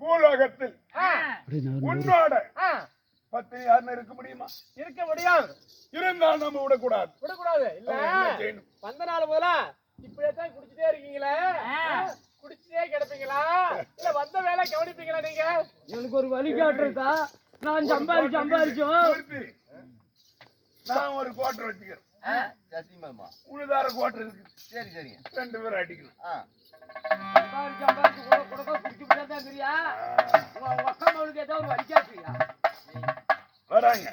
பூலோகத்தில் உன்னோட பத்தினி யாருன்னு இருக்க முடியுமா? இருக்க முடியாது. இருந்தால் நம்ம விடக்கூடாது. இல்ல வந்த நாள் போல இப்படியேதான் குடிச்சிட்டே இருக்கீங்களே, குடிச்சிட்டே கிடப்பீங்களா இல்ல வந்த வேலை கவனிப்பீங்களா? நீங்க எனக்கு ஒரு வழி காட்டுறதா? நான் சம்பாரிச்சோம். நான் ஒரு கோட்டர் வச்சுக்கிறேன். உழுதார கோட்டர் இருக்கு. சரி சரிங்க, 2 பேரும் அடிக்கணும். வராங்க.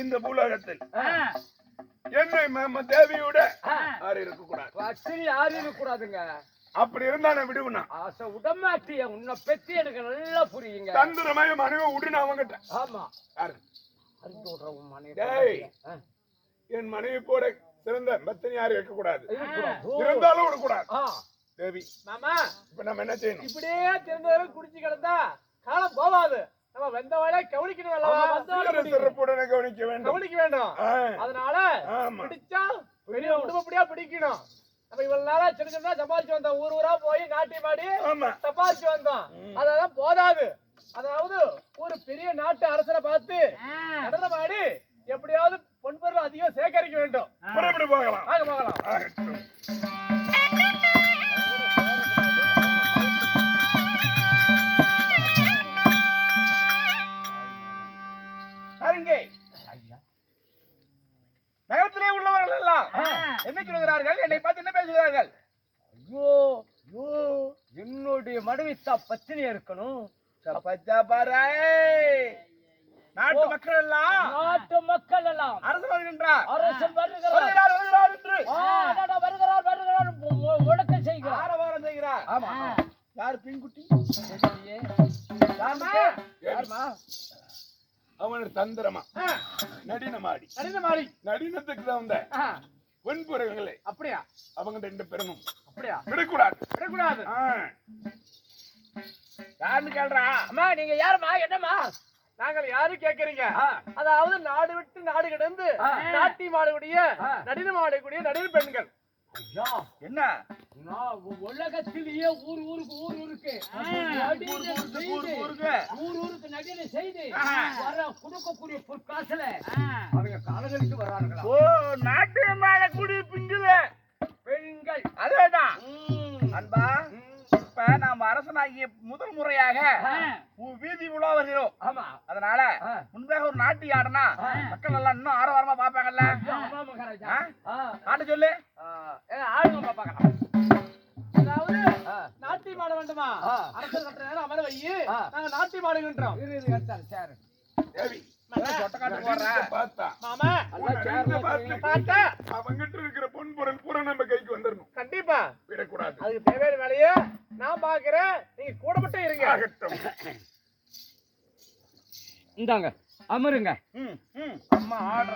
இந்த பூலோகத்தில் என்ன தேவியோட யாரும் இருக்கக்கூடாதுங்க. அப்படி இருந்தா நான் விடுவேன். ஆசை உடமாட்டிய உன்னை பத்தி எனக்கு நல்லா புரியுங்க. தந்திரமய மனைவி விடுன்னு அவங்கிட்ட. ஆமா, என் மனைவி போட சிறந்த பத்தினி யாரும் இருக்கக்கூடாது. இருந்தாலும் விடக்கூடாது. தேவி மாமா, இப்ப நம்ம என்ன செய்யணும்? இப்படியே திறந்தவரும் குடிச்சு கிடந்தா காலம் போவாது. நம்ம வந்த வேலை கவனிக்கணும் அல்லவா? சிறப்புடனே கவனிக்க வேண்டும். அதனால பிடிச்சா பெரிய உடம்படியா பிடிக்கணும். நம்ம இவ்வளவு நாளா சின்ன சின்ன சம்பாதிச்சு வந்தோம். ஊர் ஊரா போய் நாட்டி மாடி சம்பாதிச்சு வந்தோம். அதெல்லாம் போதாது. அதாவது ஒரு பெரிய நாட்டு அரசரை பார்த்து நடனம் ஆடி எப்படியாவது பொன்பொருள் அதிகம் சேகரிக்க வேண்டும். போகலாம். நகரத்திலே உள்ளவர்கள் எல்லாம் என்ன சொல்கிறார்கள்? என்னை பார்த்து என்ன பேசுகிறார்கள்? ஐயோ என்னுடைய மனைவித்தா பத்தினியா இருக்கணும். நாட்டு மக்கள் எல்லாம் அரசன் வருகின்றார். அரசன் வருகிறார் முடக்கம் செய்கிறார். ஆரவாரம் செய்கிறார். ஆமா. யாரு பெண்குட்டி? அவன் தந்திரமா நடினத்துக்கு தான் வந்த வெண்புறங்களே. அப்படியா? அவங்க 2 பேரும் அப்படியா? விடக்கூடாது. யாருன்னு கேள்றா? அம்மா நீங்க யாருமா? என்னம்மா? நாங்கள் யாரு கேக்குறீங்க? அதாவது நாடு விட்டு நாடு கிடந்து நாட்டியம் ஆடக்கூடிய நடினம் ஆடக்கூடிய நடின பெண்கள். ஐயா என்ன உலகத்திலேயே ஊருக்கு நடிகை செய்து கொடுக்கக்கூடிய பொற்காசுல அவங்க காலங்களுக்கு வர்றாங்களா? ஓ, நாட்டியம் ஆடக்கூடிய பெண்கள். அதேதான் அன்பா. இப்ப நாம் அரசனாகிய முதல் முறையாக வீதி உலா வருகிறோம். ஆமா. அதனால முன்பாக ஒரு நாட்டி ஆடனா மக்கள் எல்லாம் இன்னும் ஆரவாரமா பாப்பாங்கல்ல. ஆட்ட சொல்லு. ஆடுங்க பாப்பாங்க. அதாவது நாட்டியம் ஆட வேண்டுமா? அரசர் கட்ட நேரம் அமர வை. நாங்க நாட்டியம் ஆடுகின்றோம். அவங்கிட்ட இருக்கிற பொன்பொருள் பூரா நம்ம கைக்கு வந்துடணும். கண்டிப்பா விடக்கூடாது. அதுக்கு தேவையான வேலையை நான் பாக்குறேன். நீங்க கூட மட்டும் இருங்க. இந்தாங்க அமருங்க. அம்மா ஆடுற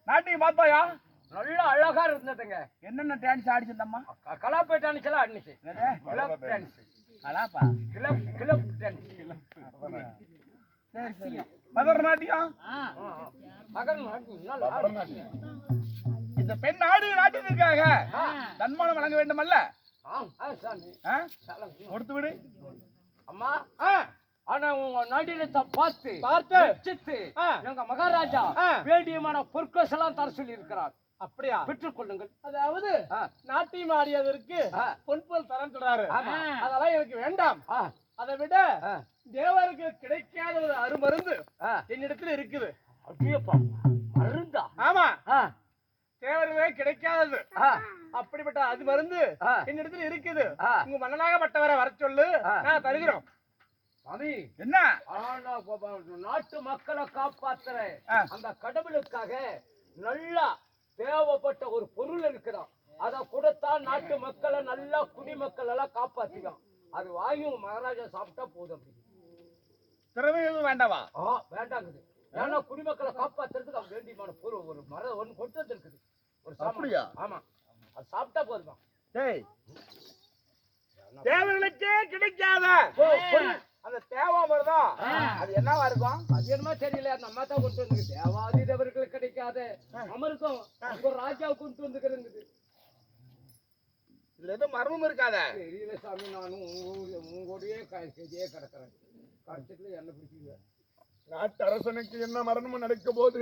நாட்டியம் பார்த்தாயா? நல்லா அழகா இருந்ததுங்க. என்னென்ன டான்ஸ் ஆடிச்சிருந்தம்மா? கலாப்பை டான்ஸ் எல்லாம் ஆடிச்சு. Club dance. கலாப்பா? Club dance. சரி சரி. பரதநாட்டியம்? பரதநாட்டியம். இந்த பெண் நாட்டியத்திற்காக தன்மானம் வழங்க வேண்டுமல்ல? கொடுத்து விடு. அம்மா ஆனா உங்க நாட்டியத்தை பார்த்து ரசித்து எங்க மகாராஜா வேண்டியமான பொற்கொஸ் எல்லாம் தர சொல்லி இருக்கிறார். அப்படியா? பெற்றுக் கொள்ளுங்கள். அதாவது நாட்டியம் ஆடியதற்கு பொன்பொல் தரம் சொல்றாரு. அதெல்லாம் எனக்கு வேண்டாம். அதை விட தேவருக்கு கிடைக்காத ஒரு அருமருந்து என்னிடத்துல இருக்குது. அப்படியேப்பா மருந்தா? ஆமா, தேவர்களே கிடைக்காதது. அப்படிப்பட்ட அது மருந்து என்னிடத்துல இருக்குது. உங்க மன்னனாகப்பட்டவரை வர சொல்லு, நான் தருகிறோம். சாமி என்ன? நாட்டு மக்களை காப்பாத்துற அந்த கடவுளுக்காக நல்லா தேவைப்பட்ட ஒரு பொருள் இருக்கிறான். அதை கொடுத்தா நாட்டு மக்களை நல்லா குடிமக்கள் எல்லாம் காப்பாத்திக்கலாம். அது வாங்கி உங்க மகாராஜா சாப்பிட்டா போதும். திறமை எதுவும் வேண்டாவா? வேண்டாங்குது. ஏன்னா குடிமக்களை காப்பாத்துறதுக்கு வேண்டியமான பொருள் ஒரு மரம் ஒன்று கொடுத்தது இருக்குது. ஒரு அப்படியா? ஆமா, அது சாப்பிட்டா போதுமா? தேவர்களுக்கே கிடைக்காத அந்த தேவா வருதா, அது என்னவா இருக்கும்? அது என்னமா தெரியல. அந்த அம்மா தான் கொண்டு வந்து தேவாதி தேவர்களுக்கு கிடைக்காத அமிர்தம் ஒரு ராஜாவுக்கு கொண்டு வந்துக்கிறது. இதுல எதுவும் மர்மம் இருக்காத? தெரியல சாமி. நானும் உங்களுடைய கையே கிடக்குறேன். கடைசியில என்ன பிடிச்சிங்க? நாட்டு அரசனுக்கு என்ன மரணமும் நடக்க போது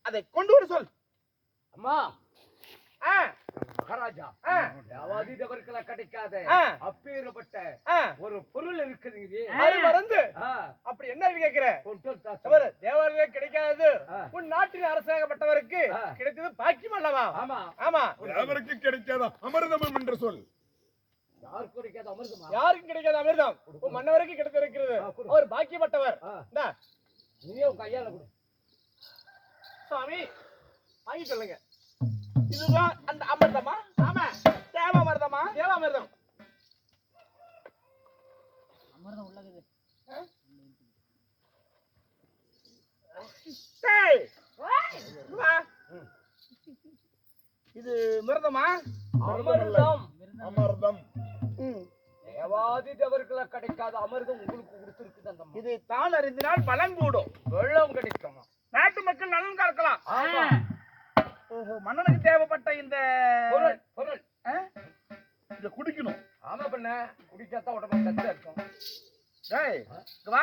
அதை கொண்டு வர சொல். அம்மா மகாராஜா தேவாதி தேவர்களை கிடைக்காத அப்பேற்பட்ட ஒரு பொருள் இருக்குதுங்க. மருந்து அப்படி என்ன கேட்கிற? தேவர்களே கிடைக்காதது உன் நாட்டின் அரசாங்கப்பட்டவருக்கு கிடைத்தது பாக்கியம் அல்லவா? ஆமா ஆமா. அவருக்கு கிடைக்காத அமிர்தம் என்று சொல். யாருக்கு கிடைக்காத அமிர்தம்? யாருக்கும் கிடைக்காத அமிர்தம் உன் மன்னவருக்கு கிடைத்திருக்கிறது. அவர் பாக்கியப்பட்டவர். நீயே உன் கையால கொடு. சுவாமி வாங்கி சொல்லுங்க. இதுதான் அந்த அமிர்தமா? ஆமா. தேவாமிர்தமா? தேவாமிர்தம். அமிர்தம் உள்ளது. இது மிருதமா? அமிர்தம். அமிர்தம். தேவாதி தேவர்களை கிடைக்காத அமிர்தம் உங்களுக்கு கொடுத்திருக்குது. அந்த இது தான் அறிந்தினால் பலன் கூடும், வெள்ளம் கிடைக்கும், நாட்டு மக்கள் நலன் காக்கலாம். ஓஹோ, மன்னனுக்கு தேவைப்பட்ட இந்த பொருள் இத குடிக்கணும். ஆமா பண்ண குடிச்சாதான் உடம்பு சத்தா இருக்கும். டேய் வா.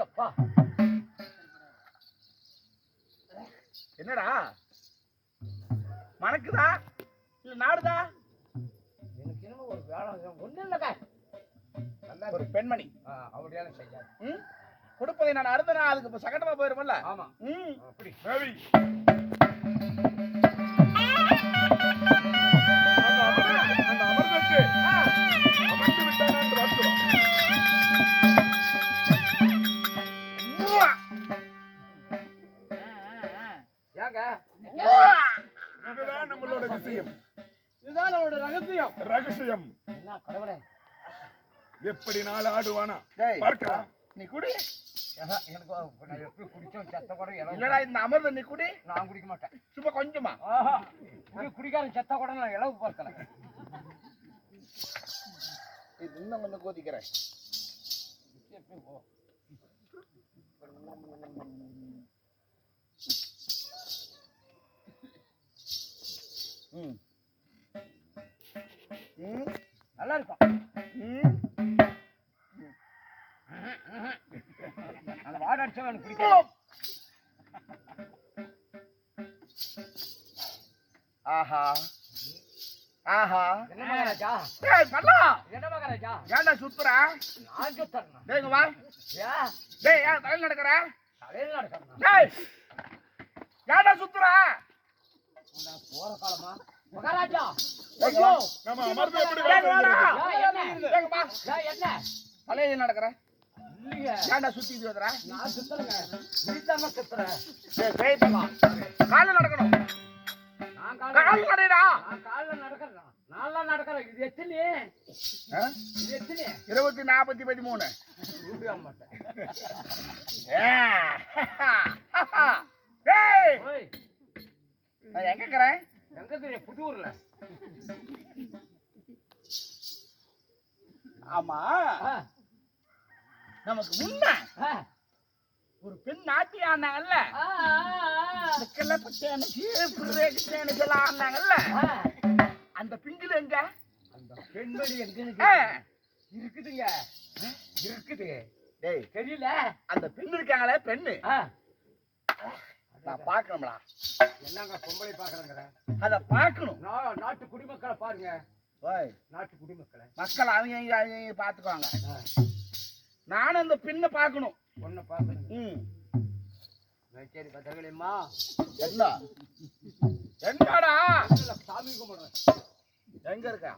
அப்பா என்னடா மணக்குதா இல்ல நாடுதா? எனக்கு என்ன ஒரு வேலை ஒண்ணு இல்லக்கா. ஒரு பெண்மணி அப்படியான செய்யாது. கொடுப்பதை நான் அருந்தனா அதுக்கு சகட்டமா போயிருமல்ல? ஆமா. அப்படி அந்த அமிர்தத்தை அமைத்து விட்டான் என்று அர்த்தம். இதுதான் நம்மளோட விஷயம். இதுதான் நம்மளோட ரகசியம். ரகசியம் என்ன கடவுளே, எப்படி நாள் ஆடுவானா பார்க்கலாம். நீ குடி. எனக்கு எப்படி குடிச்சோம் செத்த கூட இல்லடா, இந்த அமிர்தம் நீ குடி. நான் குடிக்க மாட்டேன். சும்மா கொஞ்சமா குடிக்காரன் செத்த கூட நான் இளவு பார்க்கல. இது இன்னும் கொஞ்சம் கோதிக்கிறேன். மனுஷன் எனக்கு பிடிக்கும். ஆஹா ஆஹா என்ன மகாராஜா? டேய் பண்ணா என்ன மகாராஜா? ஏன்டா சுத்துறா? நான் சுத்தறேன். டேய் இங்க வா. ஏன் டேய் ஏன் தலையில நடக்கற? தலையில நடக்கறேன். டேய் ஏன்டா சுத்துறா? நான் போற காலமா? மகாராஜா ஐயோ நம்ம அமர்ந்து எப்படி வரது? என்ன வா. என்ன தலையில நடக்கற? இல்லைங்க. ஏன்டா சுத்திட்டு வரற? நான் சுத்தறேங்க. நீதான சுத்தற. டேய் டேய் பண்ணா. கால்ல நடக்கணும். நான் கால் நடடா. நான் கால்ல நடக்கறேன். நான்ல நடக்கறேன். இது எத்தனை? இது எத்தனை? 20 40 13. ஊடியா மாட்டேன். டேய் ஓய், நான் எங்க இருக்கறேன்? எங்க தெரிய புதூர்ல. ஆமா நமக்கு முன்ன ஒரு பெண் நாட்டியம் ஆனாங்கல்ல, சிக்கல்ல பட்டேன்னு பிரேக்டேன்னு சொல்ல ஆனாங்கல்ல, அந்த பிங்கில எங்க? அந்த பெண்மணி எங்க இருக்குதுங்க? இருக்குது. டேய் தெரியல. அந்த பெண் இருக்காங்களே பெண்ணு, நான் பார்க்கணும்டா. என்னங்க பொம்பளை பாக்குறேங்கிற? அத பார்க்கணும். நாட்டு குடிமக்களை பாருங்க. ஓய் நாட்டு குடிமக்களை மக்கள் அவங்க பாத்துக்குவாங்க. நானும் அந்த பெண்ணை பார்க்கணும். பொண்ணை பாக்குறேங்க. சரி பதவிகளேம்மா. என்ன எங்கடா? சாமி கும்பிடுறேன். எங்க இருக்கா?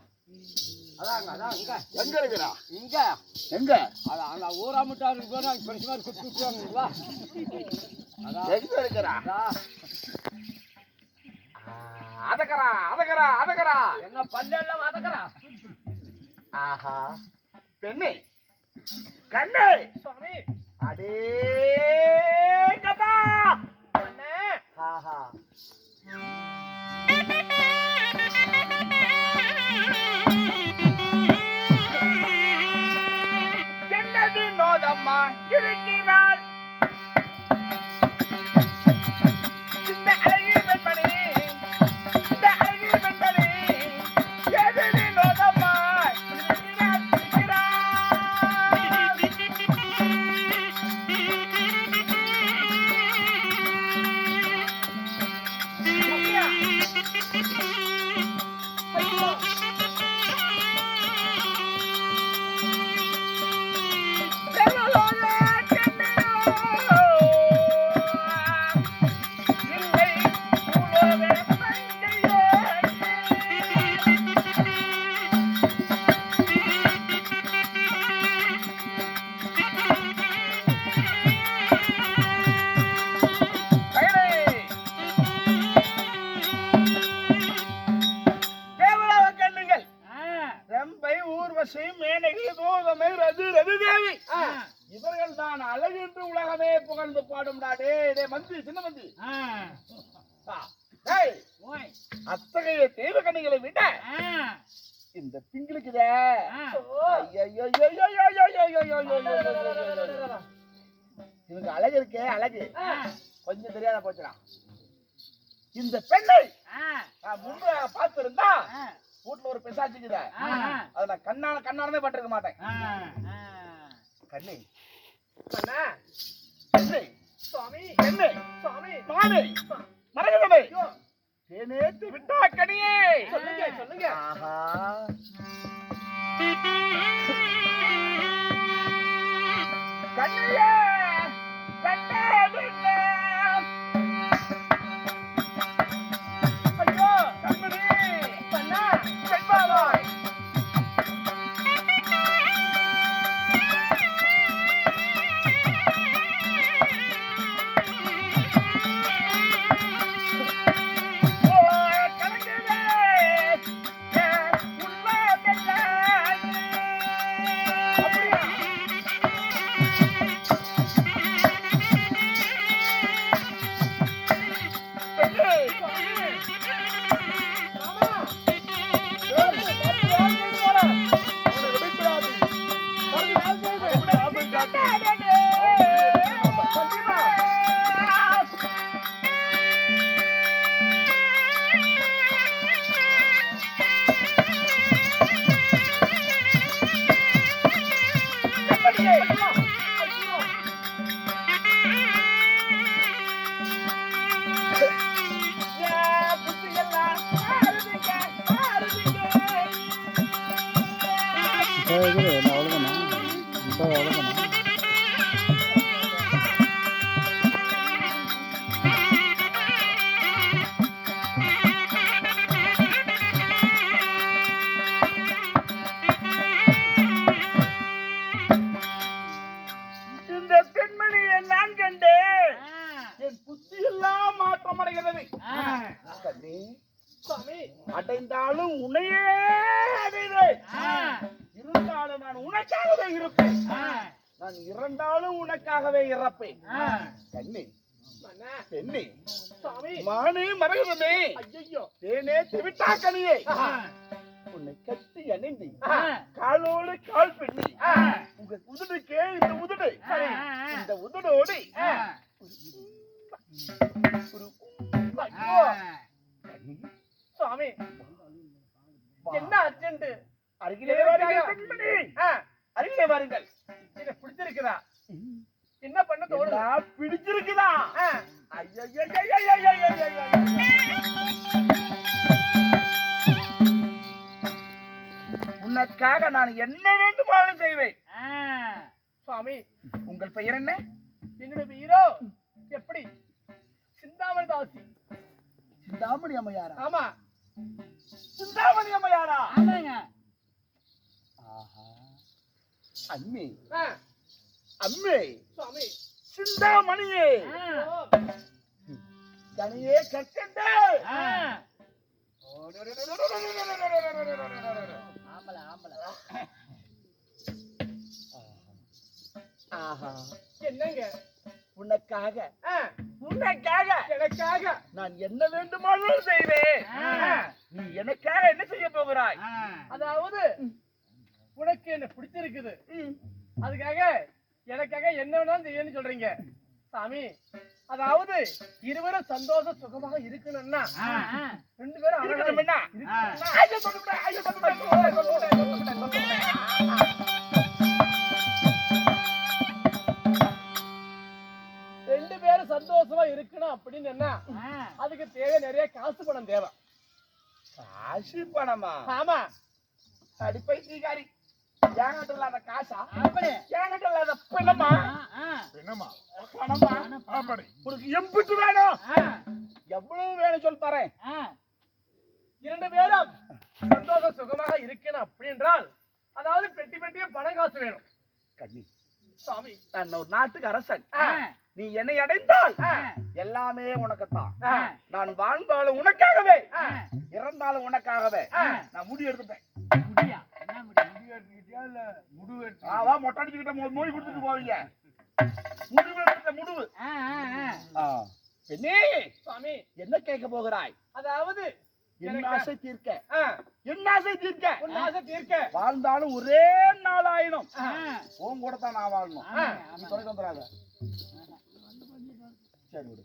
அதாங்க அதான் இங்க. எங்க இருக்குடா? இங்க எங்க? அதான் அந்த ஊராமட்டாருக்கு போனா பெருசு மாதிரி குத்தி விட்டுருவாங்களா? அதான் எங்க இருக்குடா? அதான் அதக்கறா அதக்கறா அதக்கறா. என்ன பல்லெல்லாம் அதக்கறா? ஆஹா பெண்ணே கண்ணே சுவாமி அடே கதா அண்ணே. ஆஹா என்னது நோதம்மா இருக்கிறாள் இந்த அழகிய பெண்மணி, இந்த அழகிய பெண்மணி எதிரி நோதம்மா இருக்கிறாள். இவர்கள் தான் அழகு என்று உலகமே புகழ்ந்து பாடும் நாடே. மந்தி சின்ன மந்தி, அத்தகைய தெய்வ கண்ணிகளை விட இந்த திங்களுக்குதே இவங்க அழகு இருக்கே அழகு கொஞ்சம் தெரியாத போச்சுறான். இந்த பெண்ணை நான் முன்பு பார்த்திருந்தா வீட்டுல ஒரு பிசாச்சுக்குத, அதை நான் கண்ணானே பட்டிருக்க மாட்டேன். கண்ணை கண்ணை சுவாமி கண்ணை சுவாமி மானே மரகதமே தேனேத்து விட்டா கனியே. சொல்லுங்க சொல்லுங்க. ஆஹா கண்ணையே கண்ணே கண்ணே. ஐயோ கண்மணி பண்ணா செல்வாய். இந்த பெண்மணியை நான் கண்டேன் என் புத்தி எல்லாம் மாற்றம் அடைகிறது. கண்ணே, சுவாமி அடைந்தாலும் உன்னையே அடைவேன். இருந்தாலும் நான் உனக்காகவே இருப்பேன். நான் இறந்தாலும் உனக்காகவே இறப்பேன். கண்ணே, மன்னா, பெண்ணே, சுவாமி மானே மரகதமே, ஐயோ தேனே தெவிட்டாக்கனியே, உன்னை கட்டி அணிந்து காலோடு கால் பின்னி உங்க உதடுக்கே இந்த உதடு, இந்த உதடோடு ஒரு ஐயோ சுவாமி என்ன அர்ஜென்ட் அருகிலே வாருங்கள் பெண்மணி, அருகிலே வாருங்கள். எனக்கு பிடிச்சிருக்குதா? என்ன பண்ண தோணுது? நான் பிடிச்சிருக்குதா? உனக்காக நான் என்ன வேண்டுமானாலும் செய்வேன். சுவாமி உங்கள் பெயர் என்ன? என்னோட ஹீரோ எப்படி? சிந்தாமணி தாசி. சிந்தாமணி அம்மையாரா? ஆமா. சிந்தாமணி அம்மையாரா? ஆமாங்க. ஆஹா, அம்மி ஆ, அம்மே, சுவாமி சிந்தாமணியே, ஓ, கனியே கற்கண்டே. ஆம்பளை ஆம்பளை. ஆஹா, என்னங்க? உனக்காக ஆ, உனக்காக எனக்காக நான் என்ன வேண்டுமானாலும் செய்வேன். நீ எனக்காக என்ன செய்ய போகிறாய்? அதாவது உனக்கு என்ன பிடிச்சிருக்குது, அதுக்காக எனக்காக என்ன வேணாலும் செய்யணும்னு சொல்றீங்க சாமி. அதாவது இருவரும் சந்தோஷ சுகமாக இருக்கணும்னா ரெண்டு பேரும் இருக்கணும் என்ன? ரெண்டு பேரும் சந்தோஷமா இருக்கணும் அப்படின்னு என்ன, அதுக்கு தேவை நிறைய காசு பணம் தேவை. காசு பணமா? ஆமா. அடிப்பை சீகாரி, ஏங்கிட்ட இல்லாத காசா? ஏங்கிட்ட இல்லாத பணமா? பணமா? பணமா? உனக்கு எம்பிட்டு வேணும்? எவ்வளவு வேணும் சொல் பாறேன். இரண்டு பேரும் சந்தோஷ சுகமாக இருக்கணும் அப்படின்றால் அதாவது பெட்டி பெட்டிய பணம் காசு வேணும். கண்ணி சாமி, நான் ஒரு நாட்டுக்கு அரசன். நீ என்னை அடைந்தால் எல்லாமே உனக்குத்தான். நான் வாழ்ந்தாலும் உனக்காகவே, இறந்தாலும் உனக்காகவே. நான் முடி எடுத்துட்டேன். மொட்டை அடிச்சுக்கிட்ட மொழி கொடுத்துட்டு போவீங்க. முடிவு எடுத்த முடிவு. பெண்ணே, சாமி என்ன கேட்க போகிறாய்? அதாவது என் ஆசை தீர்க்க, என் ஆசை தீர்க்க, உன் ஆசை தீர்க்க வாழ்ந்தாலும் ஒரே நாள் ஆயிடும். உன் கூட தான் நான் வாழணும். நீ துணைக்கு வந்துடாத. சரி விடு,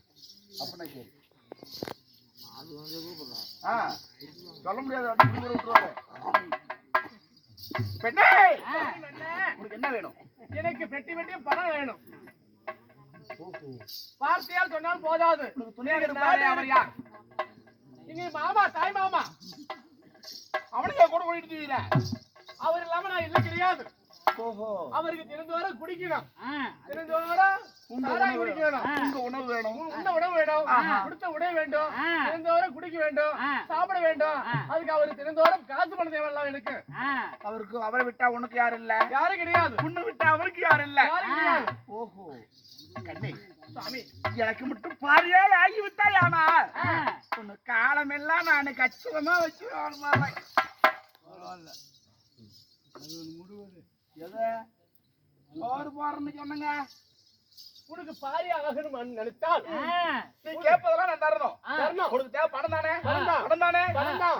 அப்படின்னா சரி. சொல்ல முடியாது. பெண்ணே, உனக்கு என்ன வேணும்? எனக்கு பெட்டி பெட்டியும் பணம் வேணும். வார்த்தையால் சொன்னால் போதாது. துணையாக இருப்பாரு அவர் யார்? இங்க மாமா, தாய் மாமா. அவனுக்கு கூட போயிட்டு அவர் இல்லாம நான் இல்லை கிடையாது. ஓஹோ, அவருக்கு தினந்தோறும் குடிக்கணும். தினந்தோறும் சாராயம் குடிக்கணும். உங்க உணவு வேணும், உண்ண உணவு வேணும், கொடுத்த உடை வேண்டும், தினந்தோறும் குடிக்க வேண்டும், சாப்பிட வேண்டும். அதுக்கு அவருக்கு தினந்தோறும் காசு பணம் தேவையில்ல எனக்கு. அவருக்கு அவரை விட்டா உனக்கு யாரு இல்ல? யாரும் கிடையாது. உன்னை விட்டா அவருக்கு யாரு இல்ல? யாரும் கிடையாது. ஓஹோ, கண்ணே, சாமி எனக்கு மட்டும் பாரியால் ஆகிவிட்டா யானா உன்னை காலம் எல்லாம் நான் கச்சிதமா வச்சு சோறு போறேன்னு சொன்னங்க. உனக்கு பாரி ஆகணும் நினைத்தால் நீ கேட்பதெல்லாம் நான் தரணும். உனக்கு தேவை பணம் தானே? பணம் தானே?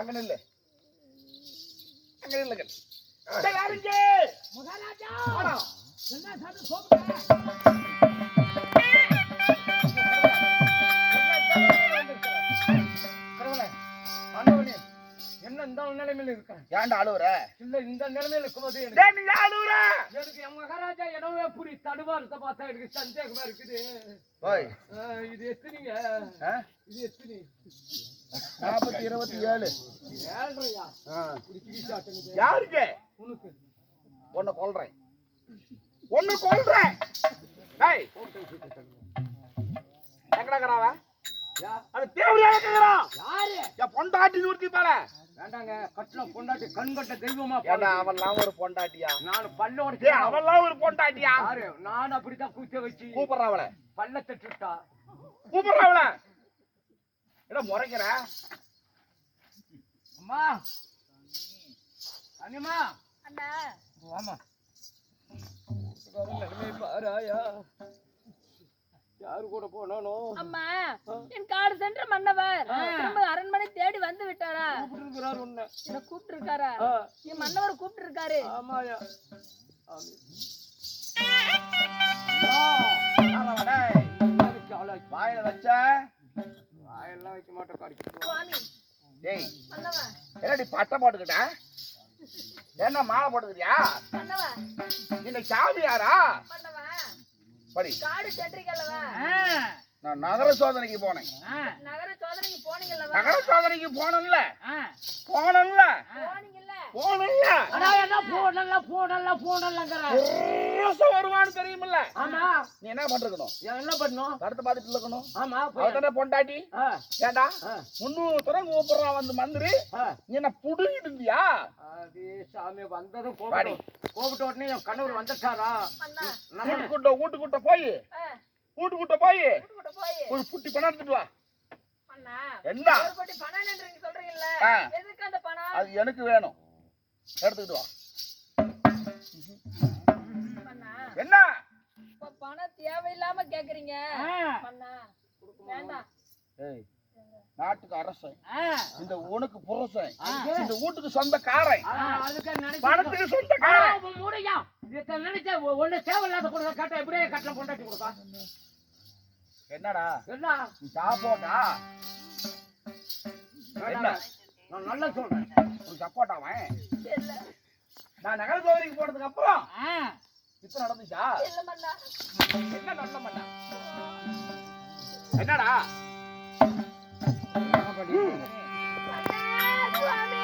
அங்க நில்லு, அங்க நில்லுங்க. யாருங்க மகாராஜா? என்ன இந்த நிலைமையில இருக்க? ஏன்டா அழுவுற? இல்ல இந்த நிலைமையில இருக்கும்போது எனக்கு என் மகாராஜா எனவே புரி தடுவாரத்தை பார்த்தா எனக்கு சந்தேகமா இருக்குது. இது எத்தனைங்க? இது எத்தனை? 4027. ஏழ்றையா? யாருக்கு? உனக்கு உன்னை கொல்றேன் ஒண்ணு கொல்றேன். டேய் எங்கடா அது தேவரியா கேக்குறான். யாரு என் பொண்டாட்டி நூத்தி பால வேண்டாங்க கட்டின பொண்டாட்டி கண்கட்ட தெய்வமா ஏண்டா அவன்லாம் ஒரு பொண்டாட்டியா? நான் பல்லோட டேய் அவன்லாம் ஒரு பொண்டாட்டியா? யாரு நான் அப்படித்தான் கூச்ச வச்சு கூப்பிடுறா அவளை, பல்ல தட்டுட்டா கூப்பிடுறா அவளை. என்ன முறைக்கிற? அம்மா அனிமா அண்ணா ஆமா பாராயா யாரு கூட போனானோ அம்மா என் காடு சென்ற மன்னவர் திரும்ப அரண்மனை தேடி வந்து விட்டாரா? கூப்பிட்டுருக்கிறாரு உன்னை. என்ன கூப்பிட்டு இருக்காரா? என் மன்னவர் கூப்பிட்டு இருக்காரு. ஆமாயா வாயில வச்ச வாயெல்லாம் வைக்க மாட்டோம் கடிச்சு சுவாமி டேய் மன்னவா என்னடி பட்டை போட்டுக்கிட்ட? என்ன மாலை போட்டுக்கிறியா? மன்னவா இந்த சாமி யாரா? மன்னவா படி. காடு சென்றீங்கல்லவா? நான் நகர சோதனைக்கு போனேன். நகர சோதனைக்கு போனீங்கல்லவா? நகர சோதனைக்கு போனேன்ல போனீங்கல்ல? போனேன்ல போனல்லங்கிற புருஷன் வருவான்னு தெரியுமில்ல? ஆமா நீ என்ன பண்ணிருக்கணும்? என்ன பண்ணும் கருத்து பார்த்துட்டு இருக்கணும். ஆமா அவதானே பொண்டாட்டி ஏண்டா 300 தரம் கூப்பிடுறான் வந்து மந்திரி, நீ என்ன புடுங்கிட்டு இருந்தியா? அது சாமி வந்ததும் கோபிட்ட உடனே என் கணவர் வந்துட்டாரா வீட்டுக்குட்ட போய் ஒரு புட்டி பணம் எடுத்துட்டு வா. அண்ணா என்ன ஒரு கோடி பணம் நின்றீங்க சொல்றீங்கல்ல, எதுக்கு அந்த பணம்? அது எனக்கு வேணும், எடுத்துக்கிட்டு வா. அண்ணா என்ன இப்ப பணம் தேவையில்லாம கேக்குறீங்க அண்ணா, வேண்டாம். ஏய் நாட்டுக்கு அரசன், இந்த உனக்கு புருஷன், இந்த வீட்டுக்கு சொந்தக்காரன், பணத்துக்கு சொந்தக்காரன். நினைச்சா ஒண்ணு தேவையில்லாத கொடுக்க கட்ட எப்படியே கட்டணம் கொண்டாட்டி கொடுப்பா. என்னடா என்ன நீ சாப்போட்டா? என்ன நான் நல்லா சொல்றேன், உனக்கு சப்போட்டாவன். நான் நகர சோதனைக்கு போனதுக்கு அப்புறம் இப்ப நடந்துச்சா? இல்ல மன்னா. என்ன நடத்த மாட்டா? என்னடா சுவாமி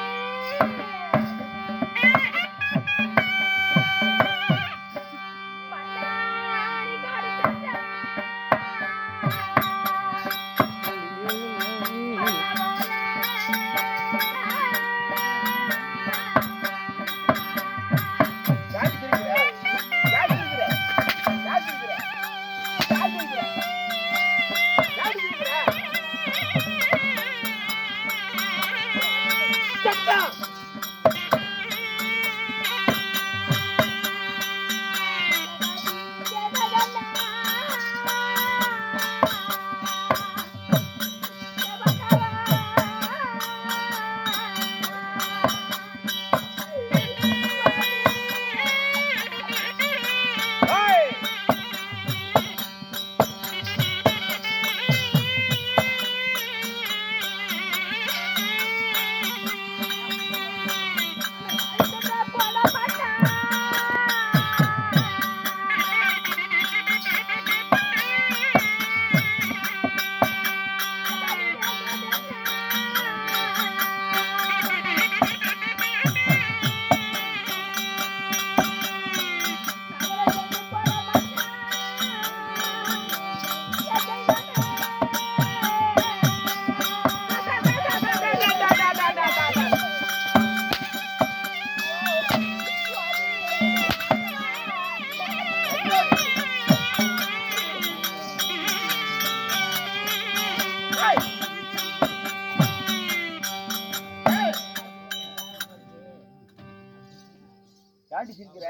ஏன்டி சிரிக்கிற?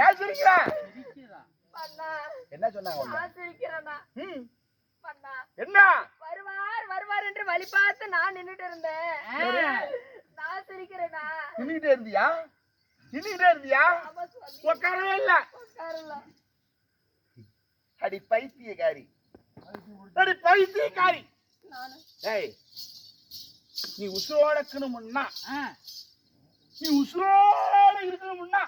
ஏன் சிரிக்கிற? என்ன சொன்னாங்க? என்ன வருவார் என்று வழி பார்த்து நான் நின்னுட்டு இருந்தேன். நான் சிரிக்கிறேனா? நின்னுட்டே இருந்தியா? உட்காரவே இல்ல. அடி பைத்தியக்காரி, ஏய் நீ உசுரோட இருக்கணும்னா, நீ உசுரோட இருக்கணும்னா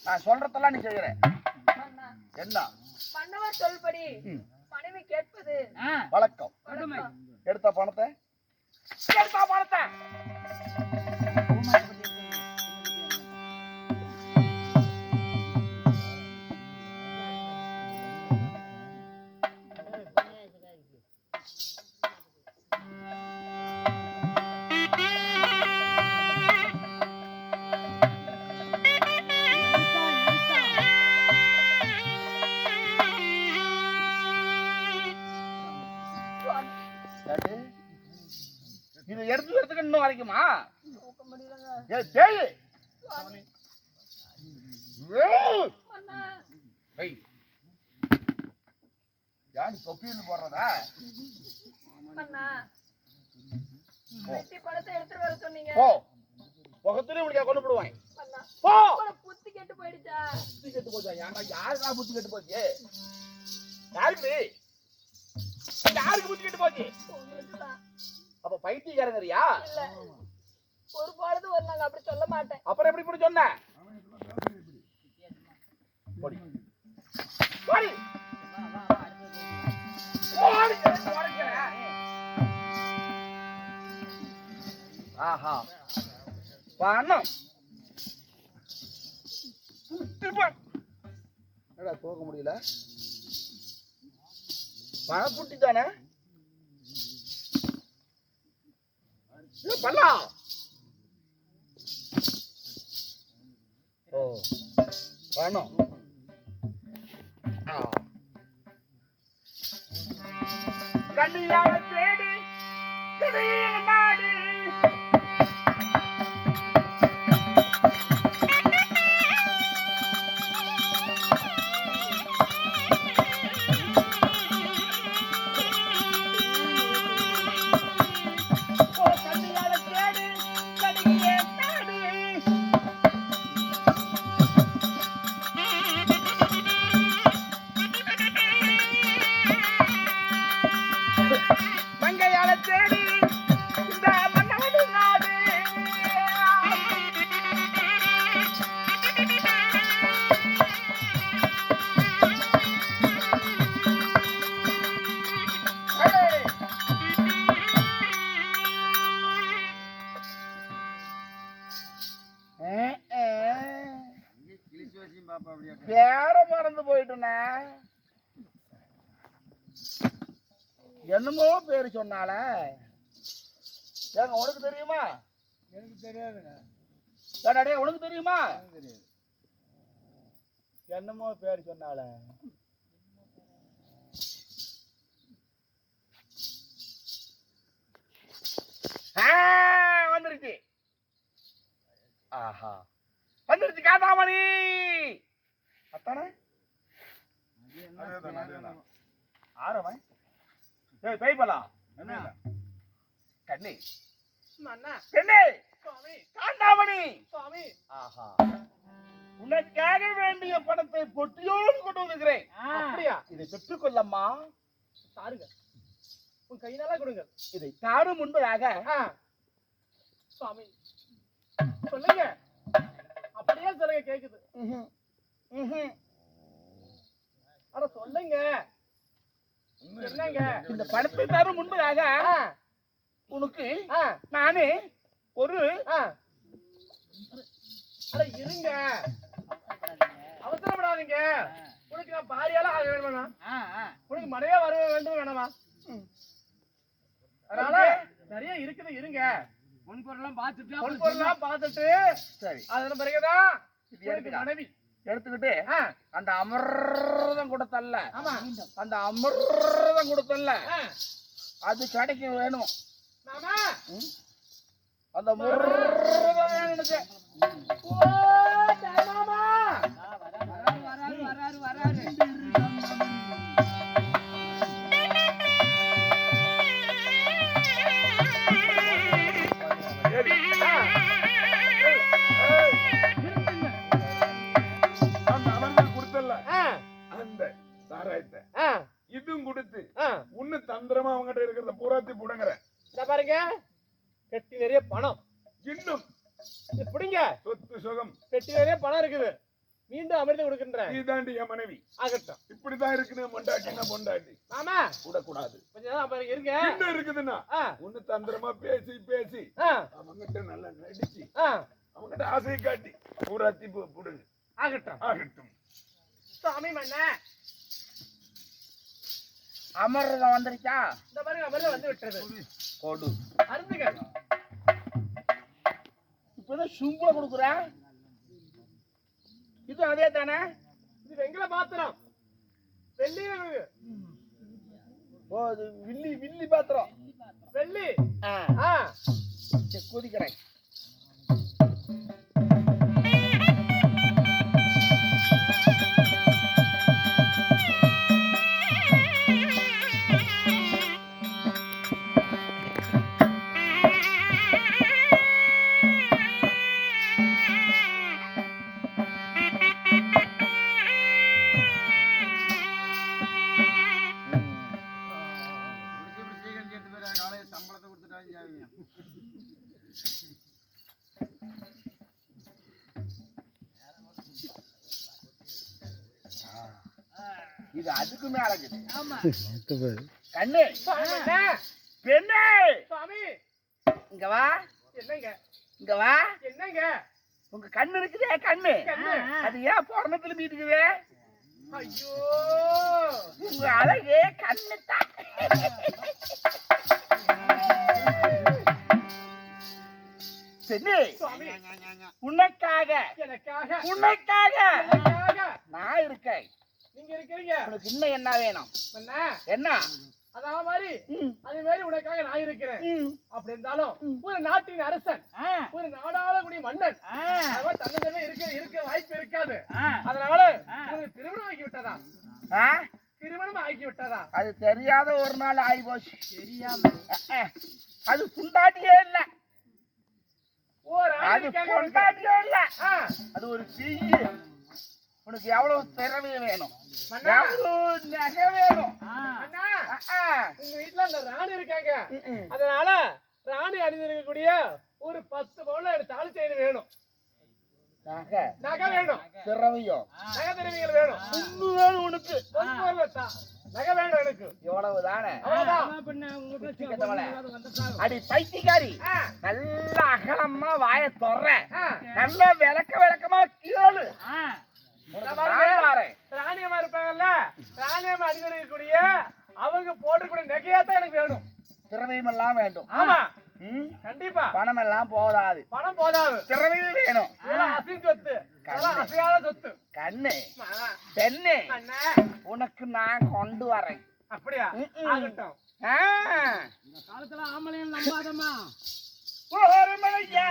நான் சொல்றதெல்லாம் நீ செய்யற. என்ன மன்னவர் சொல்படி மனைவி கேட்பது வழக்கம். எடுத்த பணத்தை இது எடுத்துக்கிறதுக்கு இன்னும் வரைக்குமா? தூக்க முடியலங்க. ஏ தேய் மன்னா ஏய் யாரு தொப்பியில் போடுறதா? மன்னா வெட்டி பழத்தை எடுத்துட்டு வர சொன்னீங்க. போ பக்கத்துல உனக்கு கொண்டு போடுவாங்க. மன்னா போ புத்தி கெட்டு போயிடுச்சா? புத்தி கெட்டு போச்சா? ஏன்டா யாருக்கா புத்தி கெட்டு போச்சு? யாருக்கு யாருக்கு புத்தி கெட்டு போச்சு? உங்களுக்கு தான். அப்ப பைத்தியக்காரங்கறியா? இல்ல ஒரு பொழுது ஒரு நாங்க அப்படி சொல்ல மாட்டேன். அப்புறம் எப்படி இப்படி சொன்ன? போடி போடி ஆஹா பணம் என்னடா தூக்க முடியல? பணப்புட்டி தானே பல்லா? ஓ பணம் கண்ணியாக தேடி நாடு மங்கையால தேடி இந்த மன்னவடு நாடு பேர மறந்து போயிட்டுனே. என்னமோ பேரு சொன்னால ஏங்க உனக்கு தெரியுமா? எனக்கு தெரியாதுங்க. ஏடாடே உனக்கு தெரியுமா? தெரியாது. என்னமோ பேரு சொன்னால வந்துருச்சு. ஆஹா வந்துருச்சு காந்தாமணி. அத்தானே ஆரவன் ஏய் பேய்பலா என்ன? கண்ணி மன்னா கண்ணி சுவாமி காந்தாமணி. சுவாமி. ஆஹா உனக்காக வேண்டிய பணத்தை பொட்டியோடு கொண்டு வந்திருக்கிறேன். அப்படியா? இதை பெற்றுக்கொள்ளம்மா. தாருங்க, உன் கையினால கொடுங்க. இதை தாரும் முன்பதாக சுவாமி சொல்லுங்க. அப்படியே சொல்லுங்க, கேக்குது. அட சொல்லுங்க, என்னங்க? இந்த பணத்தை தரும் முன்பதாக உனக்கு நானே ஒரு அட இருங்க, அவசரப்படாதீங்க. உனக்கு நான் பாரியால ஆக வேணுமா? உனக்கு மனைவியா வர வேண்டும் வேணாமா? அதனால நிறைய இருக்குது, இருங்க. பொன்பொருள்லாம் பார்த்துட்டு சரி அதன் பிறகுதான் இது மனைவி எடுத்துக்கிட்டு அந்த அமிர்தம் கொடுத்தல்ல, அந்த அமிர்தம் கொடுத்தல்ல அது கிடைக்க வேணும். மாமா அந்த அமிர்தம் வேணும் எனக்கு. ஓ மாமா வராரு. அந்த அமர்ந்தல் கொடுத்தல அந்த சாராயத்தை இதுவும் கொடுத்து உன்னு தந்திரமா அவங்ககிட்ட இருக்கிறத பூராத்தி புடுங்குற. இத பாருங்க, பெட்டி நிறைய பணம், இன்னும் இது பிடிங்க. சொத்து சுகம் பெட்டி நிறைய பணம் இருக்குது, மீண்டும் அமிர்தம் கொடுக்கின்றேன். நீ தாண்டி என் மனைவி. ஆகட்டும். இப்படிதான் இருக்குன்னு பொண்டாட்டினா பொண்டாட்டி மாமா விடக்கூடாது. கொஞ்ச நேரம் பாருங்க, இருங்க. என்ன இருக்குதுன்னா உன்னு தந்திரமா பேசி பேசி அவங்ககிட்ட நல்லா நடிச்சு அவங்ககிட்ட ஆசையை காட்டி பூராத்தி புடுங்க. ஆகட்டும். ஆகட்டும். சாமி மன்ன அமிர்தம் வந்துருச்சா? இந்த பாருங்க, அமிர்தம் வந்து விட்டது. கொடு அருந்துங்க. இப்பதான் சும்பள கொடுக்குறேன். இது அதே தானே? இது வெங்கல பாத்திரம், வெள்ளியில இருக்குது. ஓ இது வில்லி வில்லி பாத்திரம். குதிக்கிறேன். இது அதுக்கு மேல இருக்குது. ஆமா கண்ணு பெண்ணே சுவாமி இங்க வா. என்னங்க இங்க வா. என்னங்க உங்க கண்ணு இருக்குதே கண்ணு கண்ணு அது ஏன் பொறந்து திரும்பி இருக்குது? ஐயோ உங்க அழகே கண்ணு தான். பெண்ணே சுவாமி உனக்காக எனக்காக உனக்காக எனக்காக நான் இருக்கேன். நீங்க இருக்கிறீங்க உனக்கு இன்னும் என்ன வேணும்? என்ன என்ன? அதான் மாதிரி ம், அதே மாதிரி உனக்காக நான் இருக்கிறேன். ம். அப்படி இருந்தாலும் ஒரு நாட்டின் அரசன் ஒரு நாடாளக்கூடிய மன்னன் அதெல்லாம் தன்னந்தமே இருக்க வாய்ப்பு இருக்காது. அதனால உங்களுக்கு திருமணம் ஆகி விட்டதா? ஆ? திருமணம் ஆகி விட்டதா? அது தெரியாத ஒரு நாள் ஆகி போச்சு. தெரியாம அது புண்டாட்டியே இல்ல. ஓ அது ராணிக்காக பொண்டாட்டியே இல்ல. ஆ, அது ஒரு தீய. உனக்கு எவ்வளவு திறமை வேணும்? மன்னா. எவ்வளவு நகை வேணும்? அண்ணா ஆ. உங்க வீட்டுல அந்த ராணி இருக்காங்க. ம். அதனால ராணி அணிந்திருக்கக்கூடிய ஒரு 10 பவுன்ல தாலி செயின் வேணும். நகை நகை வேணும். திறமையும் நகை திறமைகள் வேணும். ஒண்ணு வேணும் உனக்கு. நகை வேணும் எனக்கு. எவ்வளவு தானே? அவ்வளவுதான். அடி பைத்தியக்காரி, ஆ, நல்ல அகலமா வாய தொற, ஆ. நல்ல விளக்கமா கேளு. உனக்கு நான் தாரேன். ராணியம்மா இருப்பாங்கல்ல, ராணியம்மா அணிந்திருக்கக்கூடிய அவங்க போட்டுக்கூடிய நகையாத்தான் எனக்கு வேணும். திறமையும் எல்லாம் வேண்டும். ஆமா ம்? கண்டிப்பா. பணம் எல்லாம் போதாது. பணம் போதாது. திறமையும் வேணும். இதெல்லாம் அசின் சொத்து. இதெல்லாம் அசையாத சொத்து. கண்ணு ஆ, பெண்ணு அண்ணா உனக்கு நான் கொண்டு வரேன். அப்படியா? ம். ஆகட்டும். ஆ. இந்த காலத்துல ஆம்பளையும் நம்பாதம்மா. ஒரு மலையா